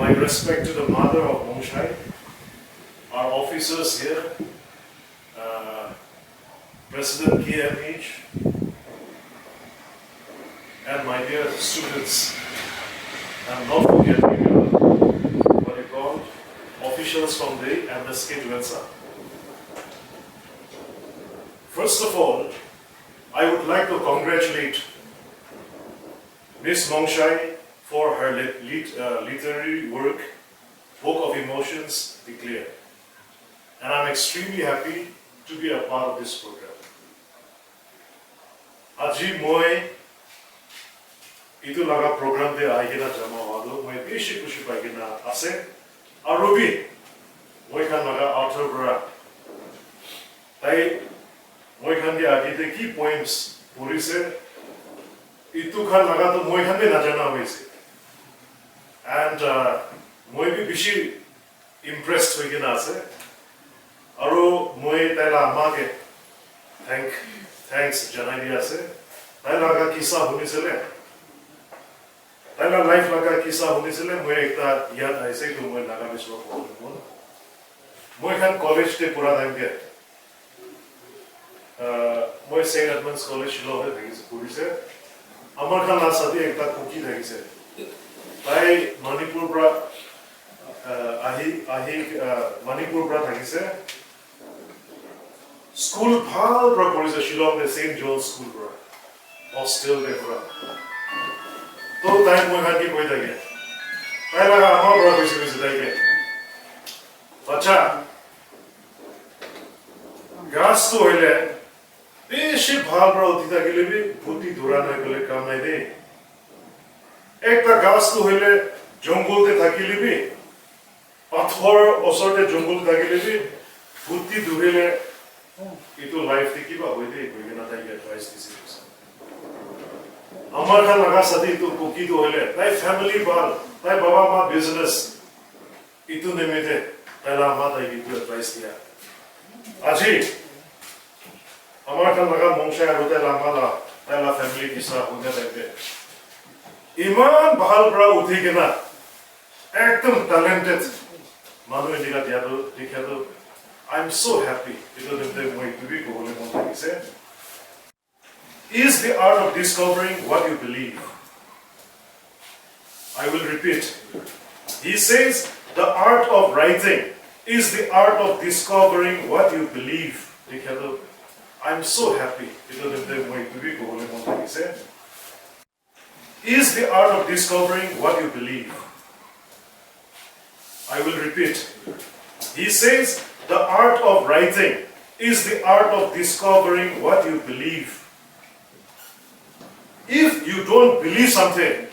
My respect to the mother of Mongshai, our officers here, President KMH, and my dear students, and not forgetting what you call officials from the MSK Duensa. First of all, I would like to congratulate Miss Mongshai for her literary work, Book of Emotions Declared. And I'm extremely happy to be a part of this program. Aji moi itu laga program de aigena jama wado moi beshi kushi paigena ase arubi moi kan laga author bra tai moi kan de agite ki poems purise itu kan laga to moi kan de na jana hoise and moi bi beshi impressed hoigena ase aru moi taila amage thanks janai dia ase taila laga kisa hunisele taila life laga kisa hunisele moi ekta yad aise to moi laga biswa ko moi kan college te pura time ke moi St. Edmunds College Shillong thagise purise amar khan la sati ekta cookie thagise tai Manipur bra Manipur bra thagise school bhal bra purise Shillong the St. John's School bra hostel de bra to tai moi khan ki koi thage tai laga amar bra purise tai ke bacha gas to hoile beshi bhal bra utita gele bi bhuti durana gele kam nai de ekta gas to hoile jongol te thakile bi pathor osorte jongol thakile bi bhuti durele itu life te kiba hoide koigena tai advice dise amar khan laga sati tu cookie to hoile tai family bal tai baba ma business itu nemete tai la ma tai itu advice dia aji amar khan laga Mongshai aru tai la family kisa hoine lagde iman bahal bra uthi kena ekdom talented manu diga diado dikhado I'm so happy because they moi to be go hole mon thagise is the art of discovering what you believe. I will repeat. He says the art of writing is the art of discovering what you believe. Dikhado I'm so happy because they moi to be go hole mon thagise is the art of discovering what you believe. I will repeat. He says the art of writing is the art of discovering what you believe. If you don't believe something,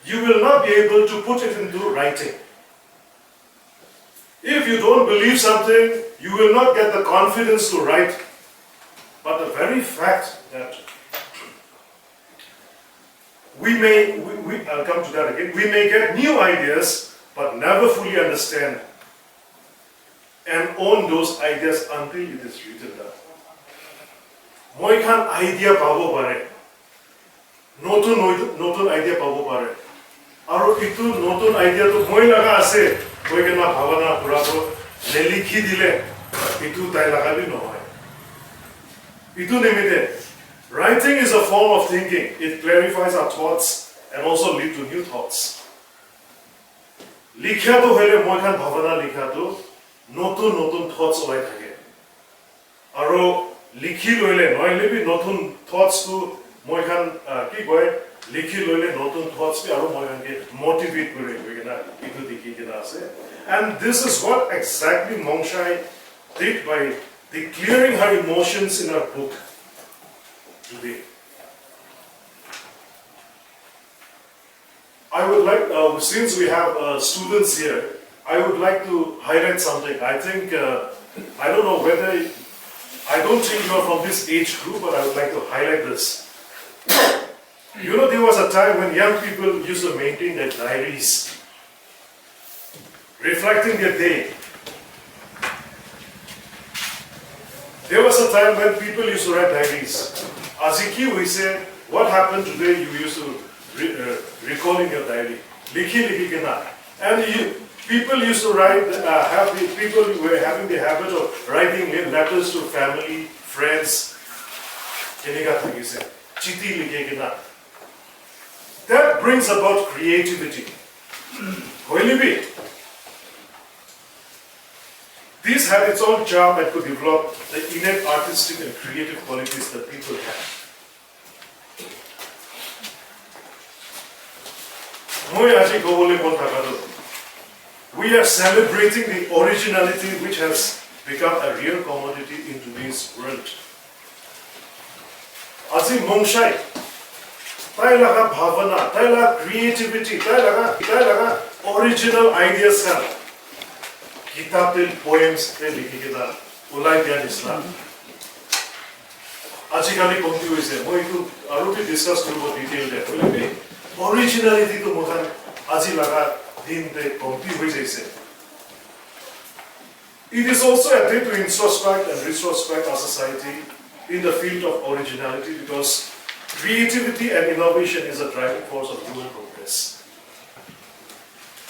you will not be able to put it into writing. If you don't believe something, you will not get the confidence to write. But the very fact that I'll come to that again. We may get new ideas, but never fully understand and own those ideas until it is written down. Moi khan idea pabo pare, notun idea pabo pare. Aru itu notun idea to moi laga ase, moi kena bhavana pura to nelikhi dile, itu tai laga bi nohoy. Itu nemite. Writing is a form of thinking. It clarifies our thoughts and also leads to new thoughts. Likhya to hoile moi khan bhavana likha to notun thoughts olai thake. Aro likhi loile noile bi notun thoughts to moi khan ki koi likhi loile notun thoughts bi aro moi khan ke motivate kore hoigena itu dikhi kena ase. And this is what exactly Mongshai did by declaring her emotions in her book today. I would like, since we have students here, I would like to highlight something. I think, I don't know whether, I don't think you are from this age group, but I would like to highlight this. You know, there was a time when young people used to maintain their diaries, reflecting their day. There was a time when people used to write diaries. Aziki, we say, what happened today you used to recall in your diary. Likhi ke na. And people used to write, people were having the habit of writing letters to family, friends. That brings about creativity. These have its own charm and could develop the innate artistic and creative qualities that people have. We are celebrating the originality which has become a real commodity in today's world. Aji Mongshai, tai laga bhavana, tai laga creativity, tai laga original ideas ka kitab til poems te likhi kena ulai dian Islam. Aji kali komti hoise, moi tu aru bhi discuss koribo detail de. Originality to mohan aji laga din te komti hoi jaise. It is also a day to introspect and retrospect our society in the field of originality, because creativity and innovation is a driving force of human progress.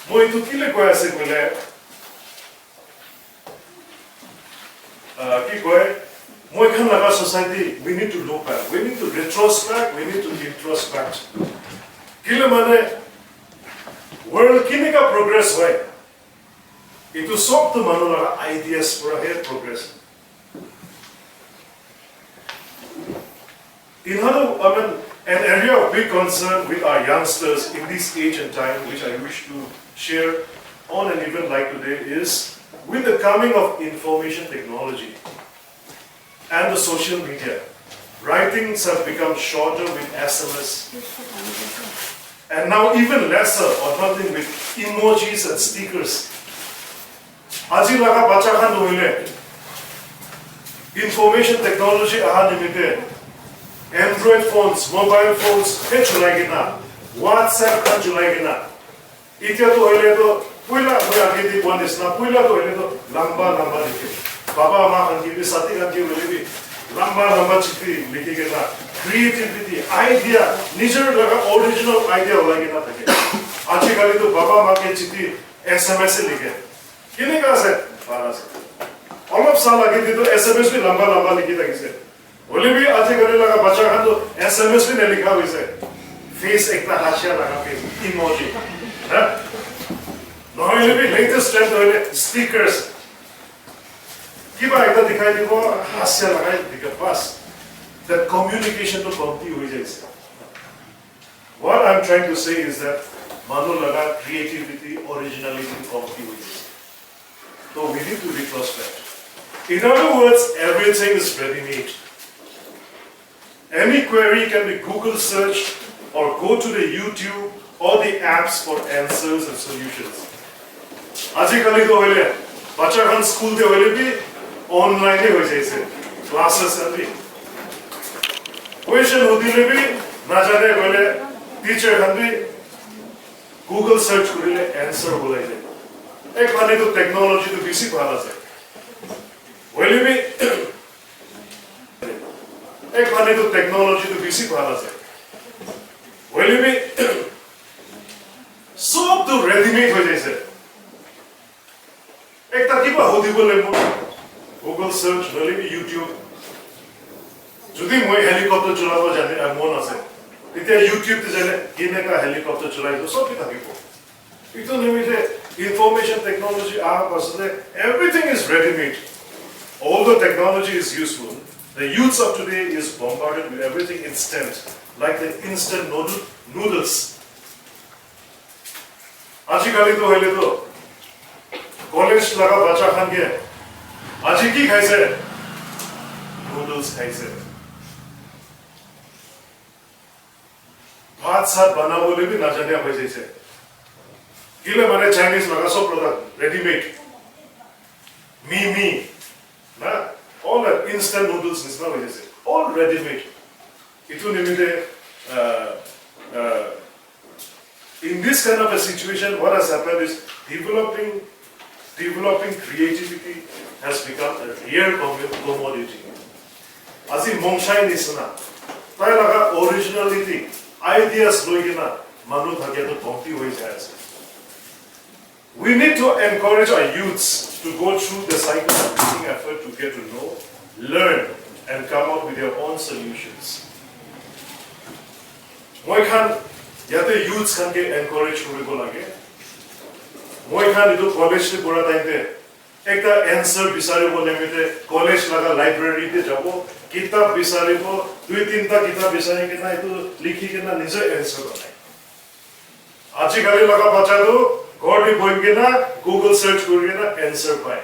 Moi tu kile koi ase bole ki koi moi khan laga society, we need to look back, we need to retrospect, we need to introspect. Kile mane world kini ka progress hoy, itu sob tu manu laga ideas pura hai progress. An area of big concern with our youngsters in this age and time, which I wish to share on an event like today, is with the coming of information technology and the social media, writings have become shorter with SMS, and now even lesser or nothing with emojis and stickers. Aji laga bacha khan hoile information technology aha nimite Android phones, mobile phones, WhatsApp ka chulaigena. Itya to hoile to puila hoya ke di one is na puila to hoile to lamba likhe. Baba ma khan ki sati khan ki hoile bi lamba chithi likhe gena. Creativity, idea, nijar laga original idea hoigena thake. Aji kali to baba ma ke chithi SMS se likhe. Kine ka ase? Para se. Olop sal age di to SMS bi lamba likhe thakise. Only भी आज करें लगा बच्चा खान तो SMS भी नहीं लिखा हुआ है, face एक ना हाशिया लगा face emoji, हाँ? नॉर्मली भी latest trend होले stickers, कि बार एक तो दिखाई दी वो हाशिया लगा दिखा बस, that communication तो कमती हुई जैसे. What I'm trying to say is that मानो लगा creativity, originality कमती हुई जैसे. So we need to retrospect. In other words, everything is ready-made. Any query can be Google searched or go to the YouTube or the apps for answers and solutions. Aji kali to hoile, bacha khan school de hoile bhi online ho jaise, classes bhi. Question hodile bhi na jane hoile, teacher khan bhi Google search korile answer bolai jai. Ek mane to technology to bisi bhala jai. Hoile bhi एक माने तो technology तो basic वाला है, वैले भी सब तो readymade हो जैसे. एक तकीबा होती बोले मो गूगल सर्च वैले भी यूट्यूब. जुदी मैं हेलीकॉप्टर चलावा जाने मन आसे, इतना यूट्यूब ते जाने किने का हेलीकॉप्टर चलाई तो सब भी तकीबो. इतो निमित्ते information technology आ पासले everything is ready-made. All the technology is useful. The youths of today is bombarded with everything instant, like the instant noodles. Aji kali to hoile to college laga bacha khan ke aji ki khaise noodles khaise. Bhat sat banabole bhi na jane hoye jaise. Kile mane Chinese laga so product ready-made. Me. Na all that instant noodles is now all ready-made. Itu nimite in this kind of a situation, what has happened is developing creativity has become a rare commodity. Asi Mongshai nisna, tai laga originality, ideas loigena manu thake to komti hoi jai ase. We need to encourage our youths to go through the cycle of reading effort to get to know, learn, and come up with their own solutions. Moi khan yate youths khan ke encourage koribo lage. Moi khan itu college te pura time te ekta answer bisaribo nimite college laga library te jabo kitab bisaribo dui tinta kitab bisari kena itu likhi kena nijer answer banai. Aji kali laga bacha to God going kena Google search kena answer pai.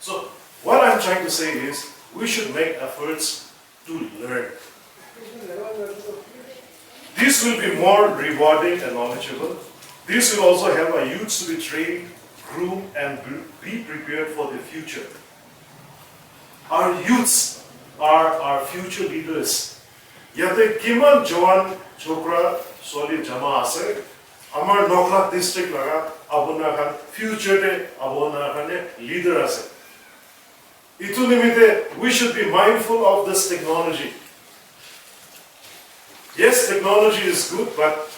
So what I'm trying to say is we should make efforts to learn. This will be more rewarding and knowledgeable. This will also help our youths to be trained, groomed, and be prepared for the future. Our youths are our future leaders. Yate kiman joan chokra soli jama ase. Amar Noklak district laga abona khan future te abona khan leader ase. Itu nimite we should be mindful of this technology. Yes, technology is good, but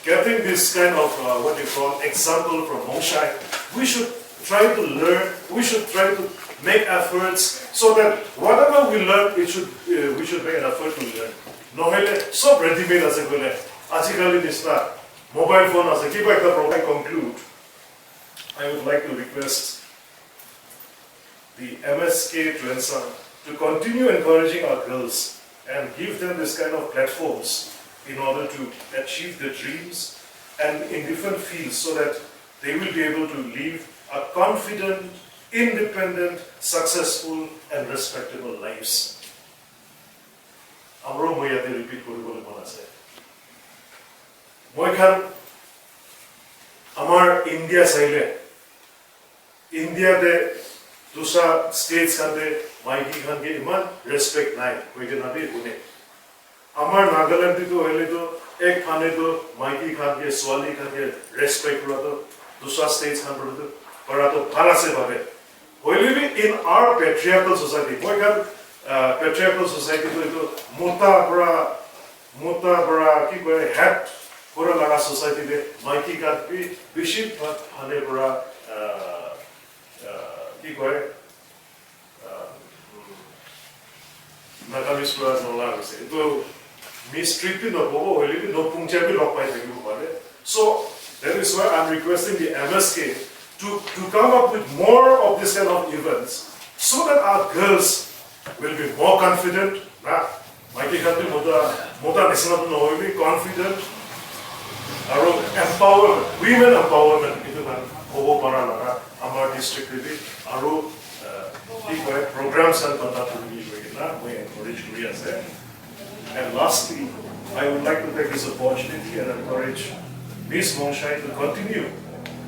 getting this kind of what you call example from Mongshai, we should try to learn. We should try to make efforts so that whatever we learn, we should make an effort to learn. Nohele sob ready made as a gole. Ajikali nisna mobile phone as a keep like the program conclude. I would like to request the MSK to continue encouraging our girls and give them this kind of platforms in order to achieve their dreams and in different fields so that they will be able to live a confident, independent, successful and respectable lives. Amro moyate repeat koribole mon ase. Moi khan amar India saile India de दूसरा states खाने Mikey Khan के इमान respect नहीं कोई के नाबी उन्हें अमर नागालैंड भी तो हेले तो एक खाने तो माइकी खान के स्वाली खान के respect हुआ तो दूसरा states खान पर तो पढ़ा तो भाला से भागे होली भी in our patriarchal society कोई kan patriarchal society तो मोटा बड़ा की कोई head पूरा लगा society में माइकी खान भी बिशिप खाने बड़ा কি কয় নাগামিস প্লাস নলা আছে তো মিস্ট্রিটি নবো হইলি নো পুংচাবি লক পাই থাকিব পারে so that is why I'm requesting the MSK to come up with more of this kind of events so that our girls will be more confident na maiki khandi mota nisna no hoi confident aro empowerment women empowerment itu kan hobo para laga amar district bi aro programs and conduct we encourage Korea. And lastly, I would like to take this opportunity and encourage Ms. Mongshai to continue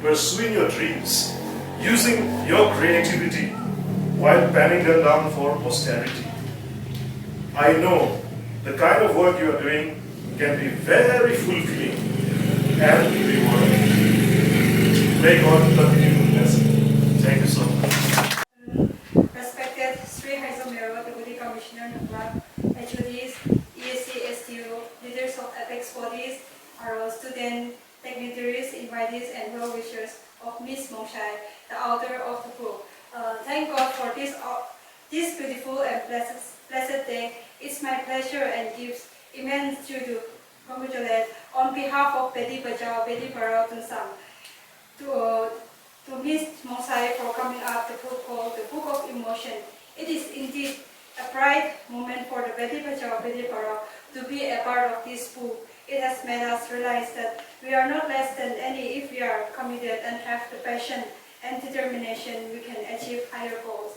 pursuing your dreams, using your creativity while penning them down for posterity. I know the kind of work you are doing can be very fulfilling and rewarding. May God continue to bless you. Thank you so much. Respected Hiazu Meru, Deputy Commissioner Noklak, HODs, ESC, STO, leaders of apex bodies, our student dignitaries, invitees, and well-wishers of Ms. Mongshai, the author of the book. Thank God for this beautiful and blessed day. It's my pleasure and gives immense joy to congratulate on behalf of Beti Bachao, Beti Padhao Tunsang to Ms. Mongshai for coming up the book called The Book of Emotion. It is indeed a pride moment for the Beti Bachao, Beti Padhao to be a part of this book. It has made us realize that we are not less than any if we are committed and have the passion and determination we can achieve higher goals.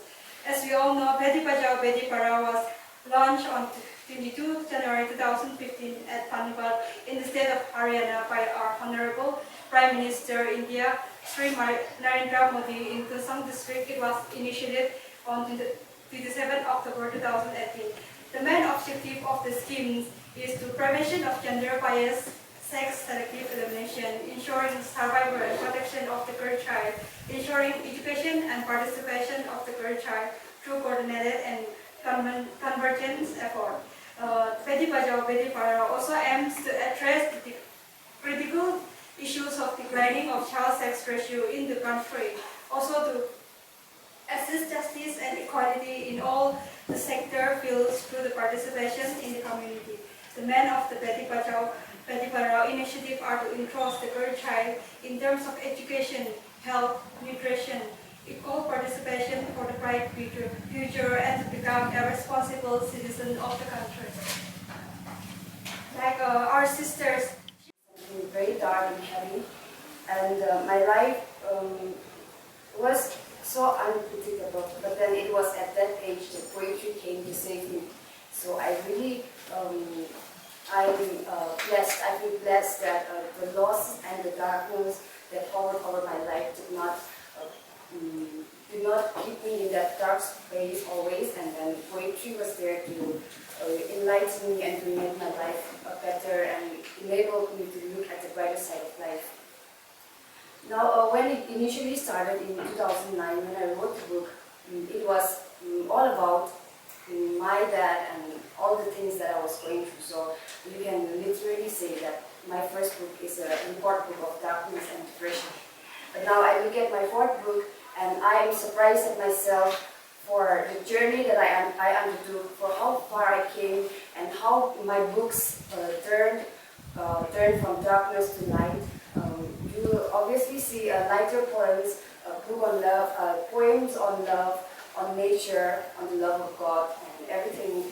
As we all know, Beti Bachao, Beti Padhao was launched on 22 January 2015 at Panipat in the state of Haryana by our Honorable Prime Minister India, Sri Narendra Modi in Tunsang district. It was initiated on 27 October 2018. The main objective of the scheme is to prevention of gender bias, sex selective elimination, ensuring survival and protection of the girl child, ensuring education and participation of the girl child through coordinated and convergence effort. Beti Bachao, Beti Padhao also aims to address the critical issues of declining of child sex ratio in the country, also to assist justice and equality in all the sector fields through the participation in the community. The men of the Beti Bachao initiative are to entrust the girl child in terms of education, health, nutrition, equal participation for the bright future and to become a responsible citizen of the country. Like our sisters. Very dark and heavy, and my life was so unpredictable. But then it was at that age that poetry came to save me. So I really, I'm blessed. I feel blessed that the loss and the darkness that hovered over my life did not keep me in that dark space always. And then poetry was there to enlighten me and to make my life better and enabled me to look at the brighter side of life. Now, when it initially started in 2009, when I wrote the book, it was all about my dad and all the things that I was going through. So you can literally say that my first book is an important book of darkness and depression. But now I look at my fourth book and I am surprised at myself for the journey that I undertook, for how far I came, and how my books turned from darkness to light. You will obviously see lighter poems, a book on love, poems on love, on nature, on the love of God, and everything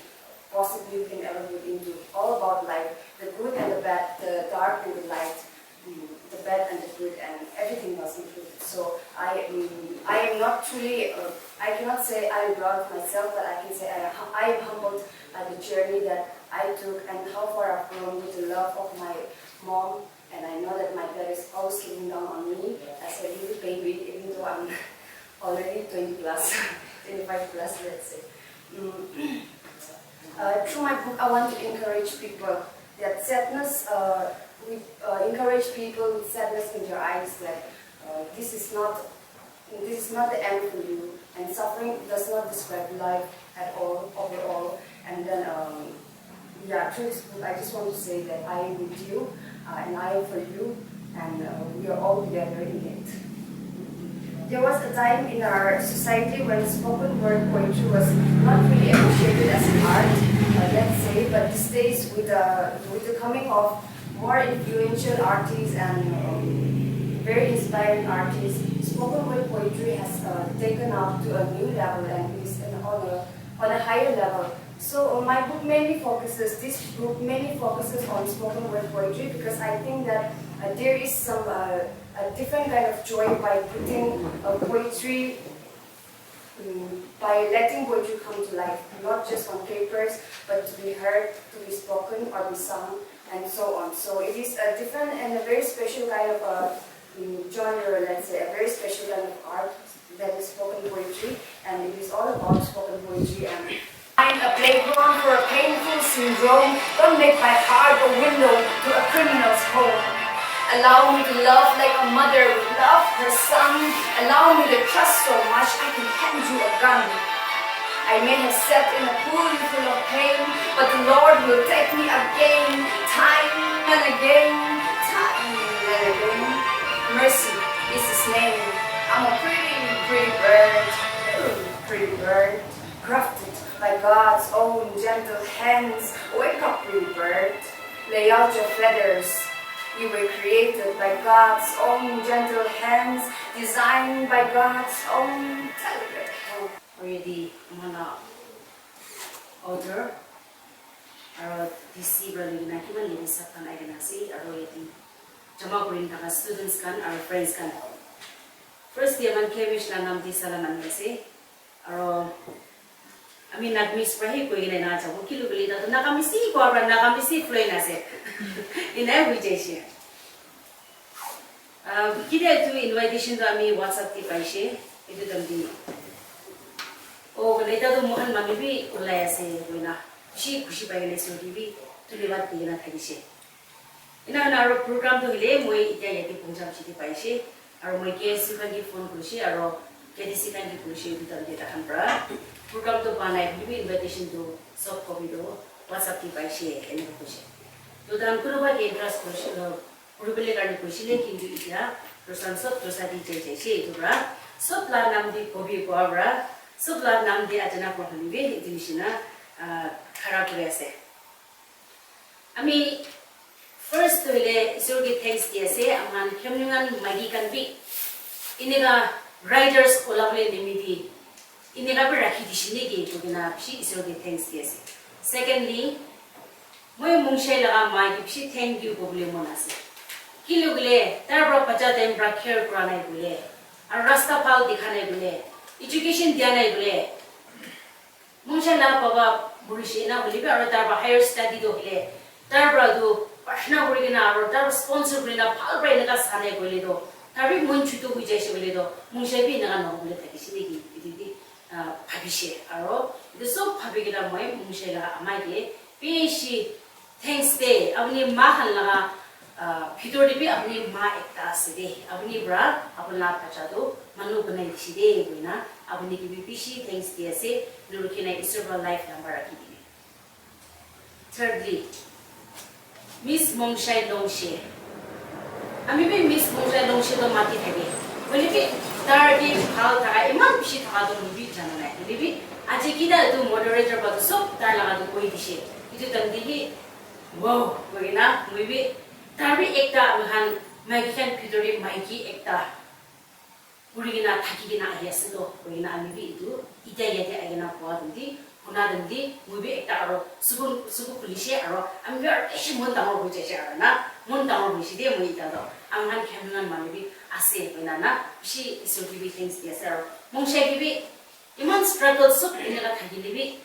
possibly you can ever look into. All about life, the good and the bad, the dark and the light, the bad and the good, and everything was included. So I am not truly, I cannot say I am proud of myself, but I can say I am humbled by the journey that I took and how far I've grown with the love of my mom. And I know that my dad is always looking down on me as a little baby, even though I'm already 20 plus, 25 plus, let's say. Through my book, I want to encourage people that sadness, we encourage people with sadness in their eyes that this is not the end for you, and suffering does not describe life at all, overall. And then, yeah, through this book, I just want to say that I am with you, and I am for you, and we are all together in it. There was a time in our society when spoken word poetry was not really appreciated as an art, let's say, but these days with the coming of more influential artists and very inspiring artists, spoken word poetry has taken up to a new level and is on a higher level. So my book mainly focuses, on spoken word poetry because I think that there is some a different kind of joy by putting poetry, by letting poetry come to life, not just on papers, but to be heard, to be spoken or be sung, and so on. So it is a different and a very special kind of genre, let's say, a very special kind of art that is spoken poetry, and it is all about spoken poetry. And I'm a playground for a painful syndrome. Don't make my heart a window to a criminal's home. Allow me to love like a mother would love her son. Allow me to trust so much I can hand you a gun. I may have stepped in a pool full of pain, but the Lord will take me again, time and again, time and again. Mercy is His name. I'm a pretty bird, crafted by God's own gentle hands. Wake up, pretty bird, lay out your feathers. You were created by God's own gentle hands, designed by God's own telegraph. Already, mana author, aro DC berlin na kiman lini sakan ay ganasi, aro yati jama kurin taka students kan, aro friends kan. First year man chemist na nam di sala nam kasi, aro amin nag-miss prahi ko ginay na chabo kilo beli ta nakamisi ko aro nakamisi floy na se in every day she kida to invitation to ami WhatsApp ti paise itu damdi o ganay ta do mohan mami bi ulaya se buina खुशी पाइने सो TV तुले बात किना थाकी से ina na ro program to hile moi ita yati punjab chiti paise aro moi ke sikan ki phone kushi aro ke sikan ki kushi bitar de ta khanpra program to banai bi invitation to soft copy do whatsapp ti paise ene kushi to dan kuno ba ke interest kushi urubele karni kushile kindu ida rosan sop dosadi jeje dura sop la namdi kobi kwabra sop la namdi ajana kohanibe idishina khara kurese ami first toile isurgi thanks diase aman Khiamniungan magi kan bi inega riders olable nimidi inega bi rakhi dishine ge togina phi isurgi thanks diase secondly moi Mongshai laga magi phi thank you boble monase kilugule tarbra pacha dem brakher kranai gule ar rasta phal dikhane gule education dianai gule Mongshai la baba burishi na bolibe ar tarba higher study do gule tarbra do pashna burigina ar tar sponsor burina phal brai naga sane gule do tarbi mon chutu bujaise gule do Mongshai bi naga no gule takisini gi ididi bhabishe aro idu sob bhabigina moi Mongshai la amai ge peshi thanks day apni ma han laga Fitur dibi apni ma ekta aside apni bra apna pacha do manu banai diside buina apni ki bishi thanks dia se lurukina isurba life number akidi thirdly Miss Mongshai Longshe ami be Miss Mongshai Longshe do mati thage bole bi tar di phal tha iman bishi tha do bi jana na libi aji kida do moderator ba so tar laga do koi dishe itu tandi hi wow buina mubi Tarbi ekta mahan magikan pidori maiki ekta urigina thakigina ayasido urigina amibi itu ita yate agena poadundi kunadandi mubi ekta aro subu kulise aro ambi ar eshi mon tamor bujeje arana mon tamor bishide muita do amhan Khiamniungan manibi ase benana bishi isugi bi things dia sar Mongshai gibi iman struggle sub inela thagilibi